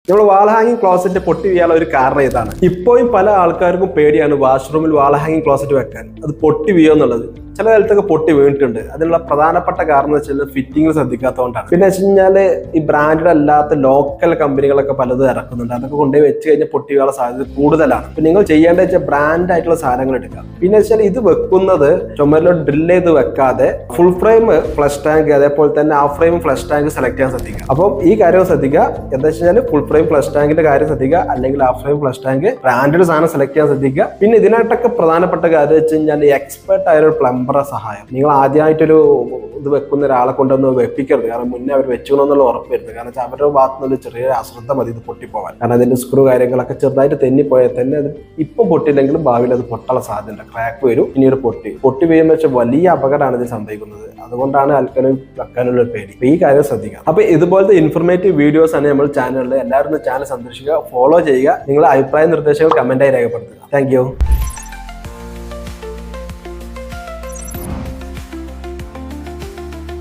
നമ്മൾ വാൾ ഹാങ്ങിങ് ക്ലോസറ്റ് പൊട്ടി വീഴാനുള്ള ഒരു കാരണം ഇതാണ്. ഇപ്പോഴും പല ആൾക്കാർക്കും പേടിയാണ് വാഷ്റൂമിൽ വാൾ ഹാങ്ങിങ് ക്ലോസറ്റ് വെക്കാൻ. അത് പൊട്ടി വീഴുമെന്നുള്ളത്. ചില കാലത്തൊക്കെ പൊട്ടി വീണിട്ടുണ്ട്. അതിനുള്ള പ്രധാനപ്പെട്ട കാരണം എന്ന് വെച്ചാൽ ഫിറ്റിംഗ് ശ്രദ്ധിക്കാത്തതുകൊണ്ടാണ്. പിന്നെ വെച്ച് കഴിഞ്ഞാൽ ഈ ബ്രാൻഡഡ് അല്ലാത്ത ലോക്കൽ കമ്പനികളൊക്കെ പലതും ഇറക്കുന്നുണ്ട്. അതൊക്കെ കൊണ്ടുപോയി വെച്ച് കഴിഞ്ഞാൽ പൊട്ടി വീഴാനുള്ള സാധ്യത കൂടുതലാണ്. അപ്പൊ നിങ്ങൾ ചെയ്യേണ്ടത് വെച്ചാൽ ബ്രാൻഡ് ആയിട്ടുള്ള സാധനങ്ങൾ എടുക്കുക. പിന്നെ വെച്ചാൽ ഇത് വെക്കുന്നത് ചുമരിലോ ഡ്രില്ല് ചെയ്ത് വെക്കാതെ ഫുൾ ഫ്രെയിം ഫ്ലഷ് ടാങ്ക് അതേപോലെ തന്നെ half frame flush tank select ചെയ്യാൻ ശ്രദ്ധിക്കുക. അപ്പം ഈ കാര്യം ശ്രദ്ധിക്കുക. എന്താ വെച്ചാൽ ഫുൾ ഫ്രെയിം ഫ്ലഷ് ടാങ്കിന്റെ കാര്യം ശ്രദ്ധിക്കുക, അല്ലെങ്കിൽ half frame flush tank branded സാധനം സെലക്ട് ചെയ്യാൻ ശ്രദ്ധിക്കുക. പിന്നെ ഇതിനായിട്ടൊക്കെ പ്രധാനപ്പെട്ട കാര്യം വെച്ച് കഴിഞ്ഞാൽ എക്സ്പെർട്ട് ആയ ഒരു പ്ലംബറുടെ സഹായം. നിങ്ങൾ ആദ്യമായിട്ടൊരു ഇത് വെക്കുന്ന ഒരാളെ കൊണ്ടൊന്ന് വെപ്പിക്കരുത്. കാരണം മുന്നേ അവർ വെച്ചുകൊണ്ടെന്നുള്ള ഉറപ്പരുത്. കാരണം അവരുടെ ഭാഗത്തു നിന്നൊരു ചെറിയ അശ്രദ്ധ മതി ഇത് പൊട്ടിപ്പോവാൻ. കാരണം അതിന്റെ സ്ക്രൂ കാര്യങ്ങളൊക്കെ ചെറുതായിട്ട് തെന്നിപ്പോയാൽ തന്നെ അത് ഇപ്പം പൊട്ടിയില്ലെങ്കിലും ഭാവിയിൽ അത് പൊട്ടാനുള്ള സാധ്യത, ക്രാക്ക് വരും. പിന്നീട് പൊട്ടി വീഴുന്ന വെച്ചാൽ വലിയ അപകടമാണ് ഇത് സംഭവിക്കുന്നത്. അതുകൊണ്ടാണ് ആൾക്കാരും വെക്കാനുള്ള ഒരു പേടി. ഈ കാര്യം ശ്രദ്ധിക്കാം. അപ്പൊ ഇതുപോലത്തെ ഇൻഫർമേറ്റീവ് വീഡിയോസ് ആണ് നമ്മൾ ചാനലിൽ. എല്ലാവരും ചാനൽ സന്ദർശിക്കുക, ഫോളോ ചെയ്യുക. നിങ്ങളുടെ അഭിപ്രായ നിർദ്ദേശങ്ങൾ കമന്റായി രേഖപ്പെടുത്തുക. Thank you.